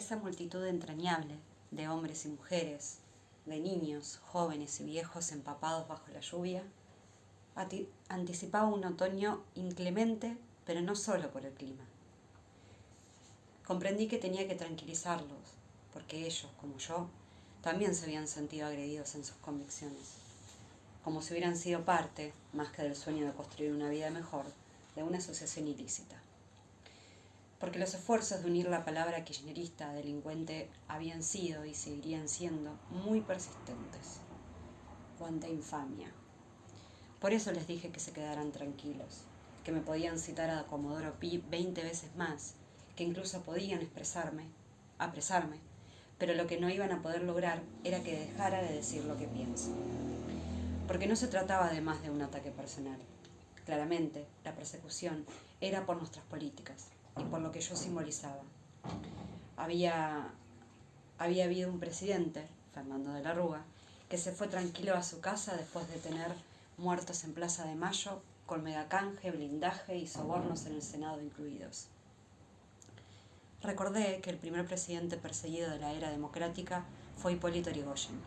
esa multitud entrañable de hombres y mujeres, de niños, jóvenes y viejos empapados bajo la lluvia, anticipaba un otoño inclemente, pero no solo por el clima. Comprendí que tenía que tranquilizarlos, porque ellos, como yo, también se habían sentido agredidos en sus convicciones, como si hubieran sido parte, más que del sueño de construir una vida mejor, de una asociación ilícita. Porque los esfuerzos de unir la palabra kirchnerista a delincuente habían sido y seguirían siendo muy persistentes. ¡Cuánta infamia! Por eso les dije que se quedaran tranquilos, que me podían citar a Comodoro Pi 20 veces más, que incluso podían apresarme, pero lo que no iban a poder lograr era que dejara de decir lo que pienso. Porque no se trataba de más de un ataque personal. Claramente, la persecución era por nuestras políticas y por lo que yo simbolizaba. Había habido un presidente, Fernando de la Rúa, que se fue tranquilo a su casa después de tener muertos en Plaza de Mayo, con megacanje, blindaje y sobornos en el Senado incluidos. Recordé que el primer presidente perseguido de la era democrática fue Hipólito Yrigoyen,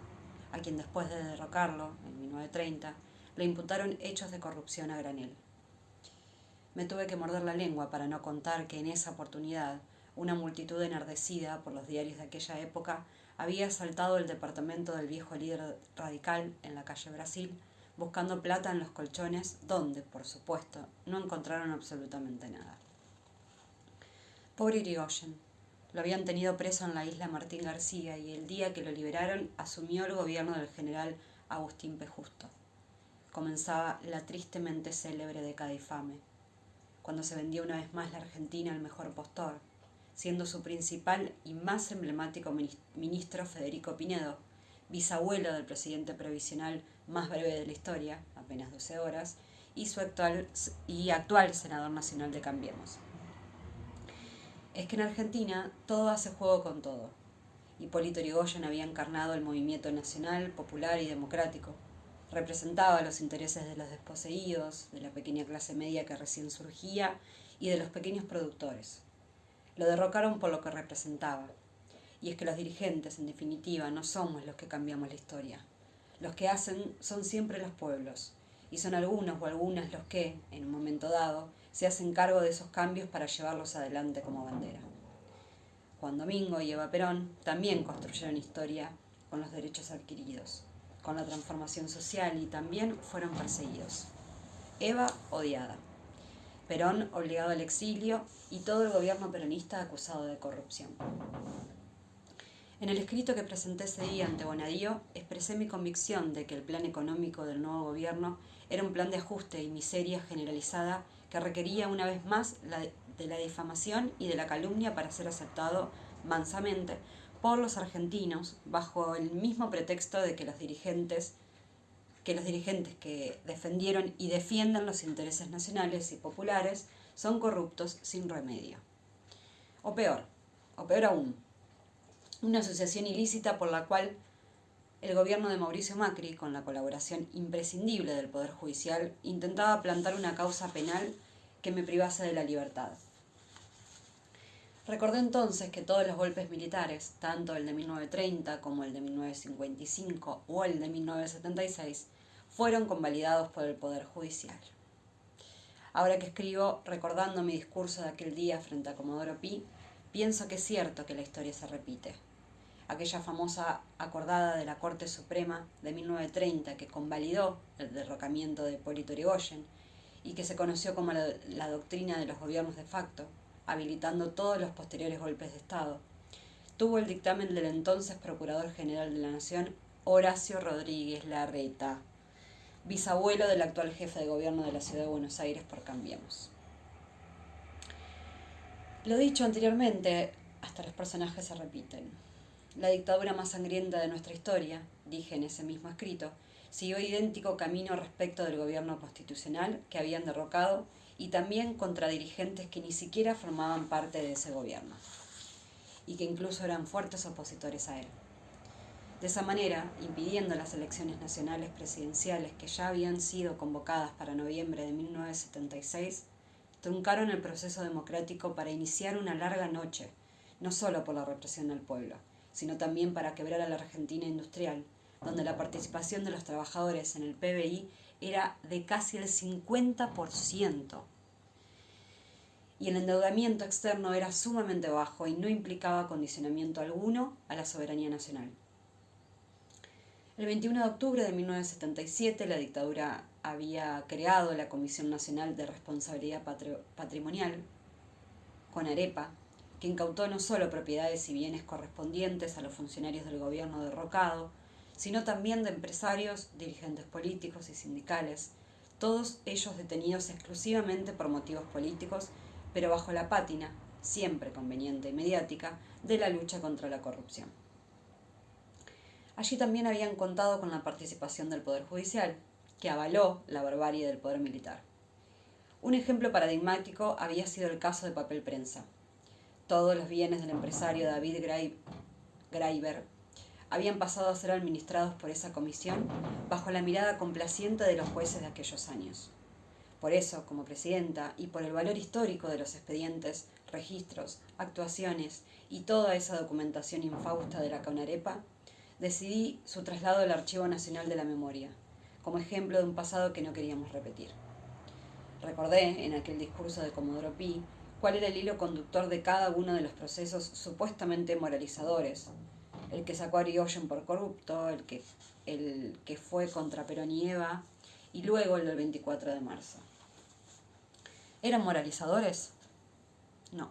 a quien después de derrocarlo, en 1930, le imputaron hechos de corrupción a granel. Me tuve que morder la lengua para no contar que en esa oportunidad una multitud enardecida por los diarios de aquella época había asaltado el departamento del viejo líder radical en la calle Brasil, buscando plata en los colchones, donde, por supuesto, no encontraron absolutamente nada. Pobre Yrigoyen. Lo habían tenido preso en la isla Martín García y el día que lo liberaron asumió el gobierno del general Agustín P. Justo. Comenzaba la tristemente célebre década infame, cuando se vendió una vez más la Argentina al mejor postor, siendo su principal y más emblemático ministro Federico Pinedo, bisabuelo del presidente provisional más breve de la historia, apenas 12 horas, y su actual senador nacional de Cambiemos. Es que en Argentina todo hace juego con todo. Hipólito Yrigoyen había encarnado el movimiento nacional, popular y democrático. Representaba los intereses de los desposeídos, de la pequeña clase media que recién surgía y de los pequeños productores. Lo derrocaron por lo que representaba. Y es que los dirigentes, en definitiva, no somos los que cambiamos la historia. Los que hacen son siempre los pueblos, y son algunos o algunas los que, en un momento dado, se hacen cargo de esos cambios para llevarlos adelante como bandera. Juan Domingo y Eva Perón también construyeron historia con los derechos adquiridos, con la transformación social, y también fueron perseguidos. Eva odiada, Perón obligado al exilio y todo el gobierno peronista acusado de corrupción. En el escrito que presenté ese día ante Bonadío, expresé mi convicción de que el plan económico del nuevo gobierno era un plan de ajuste y miseria generalizada que requería una vez más de la difamación y de la calumnia para ser aceptado mansamente por los argentinos, bajo el mismo pretexto de que los dirigentes que defendieron y defienden los intereses nacionales y populares son corruptos sin remedio. O peor aún, una asociación ilícita por la cual el gobierno de Mauricio Macri, con la colaboración imprescindible del Poder Judicial, intentaba plantar una causa penal que me privase de la libertad. Recordé entonces que todos los golpes militares, tanto el de 1930 como el de 1955 o el de 1976, fueron convalidados por el Poder Judicial. Ahora que escribo, recordando mi discurso de aquel día frente a Comodoro Pi, pienso que es cierto que la historia se repite. Aquella famosa acordada de la Corte Suprema de 1930 que convalidó el derrocamiento de Hipólito Yrigoyen y que se conoció como la doctrina de los gobiernos de facto, habilitando todos los posteriores golpes de Estado, tuvo el dictamen del entonces Procurador General de la Nación, Horacio Rodríguez Larreta, bisabuelo del actual jefe de gobierno de la Ciudad de Buenos Aires por Cambiemos. Lo dicho anteriormente, hasta los personajes se repiten. La dictadura más sangrienta de nuestra historia, dije en ese mismo escrito, siguió idéntico camino respecto del gobierno constitucional que habían derrocado y también contra dirigentes que ni siquiera formaban parte de ese gobierno y que incluso eran fuertes opositores a él. De esa manera, impidiendo las elecciones nacionales presidenciales que ya habían sido convocadas para noviembre de 1976, truncaron el proceso democrático para iniciar una larga noche, no solo por la represión al pueblo, sino también para quebrar a la Argentina industrial, donde la participación de los trabajadores en el PBI era de casi el 50%. Y el endeudamiento externo era sumamente bajo y no implicaba condicionamiento alguno a la soberanía nacional. El 21 de octubre de 1977, la dictadura había creado la Comisión Nacional de Responsabilidad Patrimonial, CONAREPA, que incautó no solo propiedades y bienes correspondientes a los funcionarios del gobierno derrocado, sino también de empresarios, dirigentes políticos y sindicales, todos ellos detenidos exclusivamente por motivos políticos, pero bajo la pátina, siempre conveniente y mediática, de la lucha contra la corrupción. Allí también habían contado con la participación del Poder Judicial, que avaló la barbarie del poder militar. Un ejemplo paradigmático había sido el caso de Papel Prensa. Todos los bienes del empresario David Graeber habían pasado a ser administrados por esa comisión bajo la mirada complaciente de los jueces de aquellos años. Por eso, como presidenta, y por el valor histórico de los expedientes, registros, actuaciones y toda esa documentación infausta de la CONAREPA, decidí su traslado al Archivo Nacional de la Memoria, como ejemplo de un pasado que no queríamos repetir. Recordé, en aquel discurso de Comodoro Pi, cuál era el hilo conductor de cada uno de los procesos supuestamente moralizadores. El que sacó a Irigoyen por corrupto, el que fue contra Perón y Eva, y luego el del 24 de marzo. ¿Eran moralizadores? No.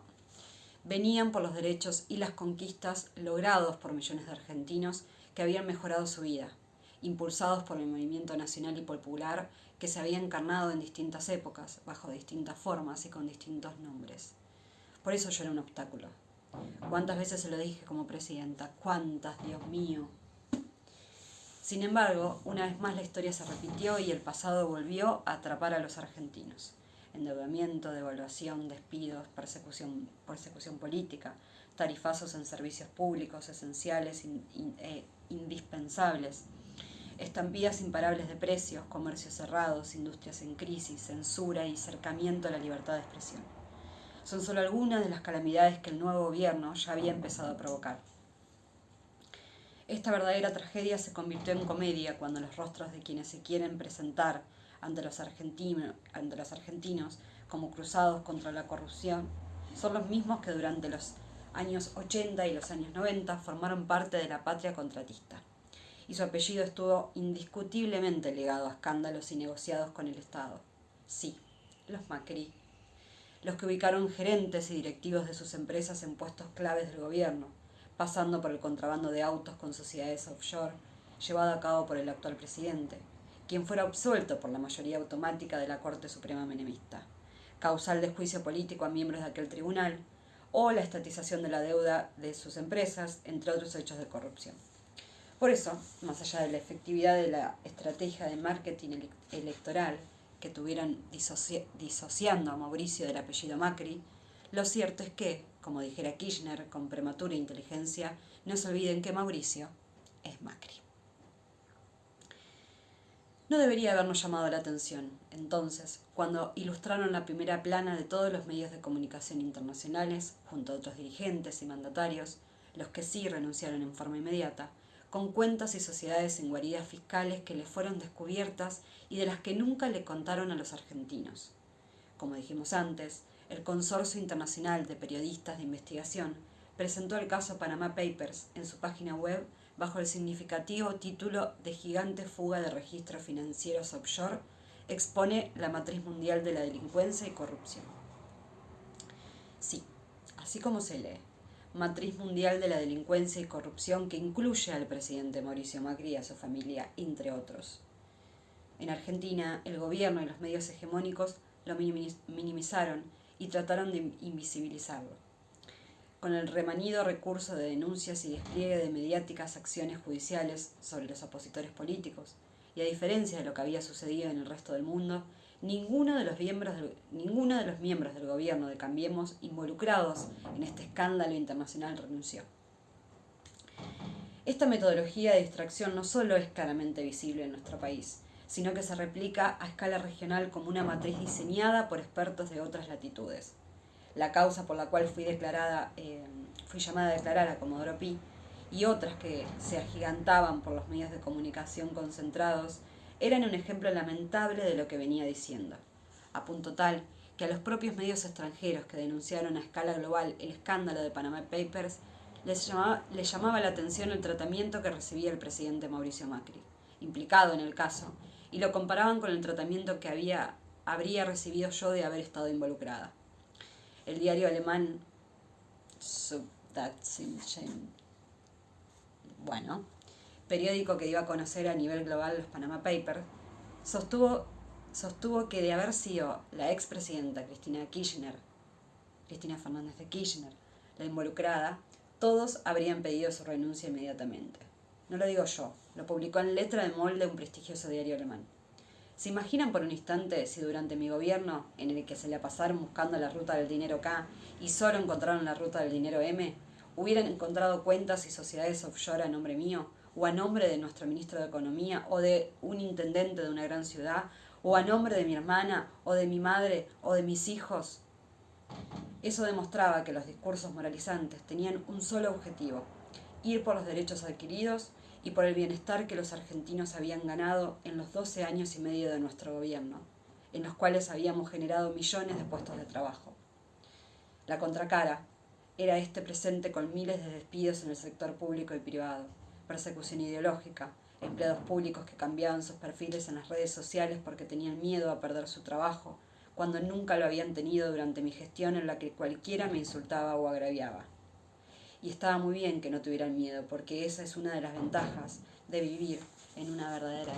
Venían por los derechos y las conquistas logrados por millones de argentinos que habían mejorado su vida, impulsados por el movimiento nacional y popular que se había encarnado en distintas épocas, bajo distintas formas y con distintos nombres. Por eso yo era un obstáculo. ¿Cuántas veces se lo dije como presidenta? ¿Cuántas, Dios mío? Sin embargo, una vez más la historia se repitió y el pasado volvió a atrapar a los argentinos. Endeudamiento, devaluación, despidos, persecución política, tarifazos en servicios públicos esenciales e indispensables, estampillas imparables de precios, comercios cerrados, industrias en crisis, censura y cercamiento a la libertad de expresión. Son solo algunas de las calamidades que el nuevo gobierno ya había empezado a provocar. Esta verdadera tragedia se convirtió en comedia cuando los rostros de quienes se quieren presentar ante los argentinos como cruzados contra la corrupción son los mismos que durante los años 80 y los años 90 formaron parte de la patria contratista. Y su apellido estuvo indiscutiblemente ligado a escándalos y negociados con el Estado. Sí, los Macri, los que ubicaron gerentes y directivos de sus empresas en puestos claves del gobierno, pasando por el contrabando de autos con sociedades offshore, llevado a cabo por el actual presidente, quien fuera absuelto por la mayoría automática de la Corte Suprema menemista, causal de juicio político a miembros de aquel tribunal, o la estatización de la deuda de sus empresas, entre otros hechos de corrupción. Por eso, más allá de la efectividad de la estrategia de marketing electoral que tuvieran disociando a Mauricio del apellido Macri, lo cierto es que, como dijera Kirchner con prematura inteligencia, no se olviden que Mauricio es Macri. No debería habernos llamado la atención, entonces, cuando ilustraron la primera plana de todos los medios de comunicación internacionales, junto a otros dirigentes y mandatarios, los que sí renunciaron en forma inmediata, con cuentas y sociedades en guaridas fiscales que les fueron descubiertas y de las que nunca le contaron a los argentinos. Como dijimos antes, el Consorcio Internacional de Periodistas de Investigación presentó el caso Panama Papers en su página web bajo el significativo título de Gigante fuga de registros financieros offshore, expone la matriz mundial de la delincuencia y corrupción. Sí, así como se lee, matriz mundial de la delincuencia y corrupción que incluye al presidente Mauricio Macri y a su familia, entre otros. En Argentina, el gobierno y los medios hegemónicos lo minimizaron y trataron de invisibilizarlo. Con el remanido recurso de denuncias y despliegue de mediáticas acciones judiciales sobre los opositores políticos, y a diferencia de lo que había sucedido en el resto del mundo, ninguno de los miembros del gobierno de Cambiemos involucrados en este escándalo internacional renunció. Esta metodología de distracción no solo es claramente visible en nuestro país, sino que se replica a escala regional como una matriz diseñada por expertos de otras latitudes. la causa por la cual fui llamada a declarar a Comodoro Pi, y otras que se agigantaban por los medios de comunicación concentrados, eran un ejemplo lamentable de lo que venía diciendo, a punto tal que a los propios medios extranjeros que denunciaron a escala global el escándalo de Panama Papers les llamaba la atención el tratamiento que recibía el presidente Mauricio Macri, implicado en el caso, y lo comparaban con el tratamiento que habría recibido yo de haber estado involucrada. El diario alemán periódico que dio a conocer a nivel global los Panama Papers, sostuvo que de haber sido la expresidenta Cristina Fernández de Kirchner, la involucrada, todos habrían pedido su renuncia inmediatamente. No lo digo yo, lo publicó en letra de molde un prestigioso diario alemán. ¿Se imaginan por un instante si durante mi gobierno, en el que se la pasaron buscando la ruta del dinero K y solo encontraron la ruta del dinero M, hubieran encontrado cuentas y sociedades offshore a nombre mío, o a nombre de nuestro ministro de Economía, o de un intendente de una gran ciudad, o a nombre de mi hermana, o de mi madre, o de mis hijos? Eso demostraba que los discursos moralizantes tenían un solo objetivo: ir por los derechos adquiridos y por el bienestar que los argentinos habían ganado en los 12 años y medio de nuestro gobierno, en los cuales habíamos generado millones de puestos de trabajo. La contracara era este presente con miles de despidos en el sector público y privado, persecución ideológica, empleados públicos que cambiaban sus perfiles en las redes sociales porque tenían miedo a perder su trabajo, cuando nunca lo habían tenido durante mi gestión en la que cualquiera me insultaba o agraviaba. Y estaba muy bien que no tuvieran miedo, porque esa es una de las ventajas de vivir en una verdadera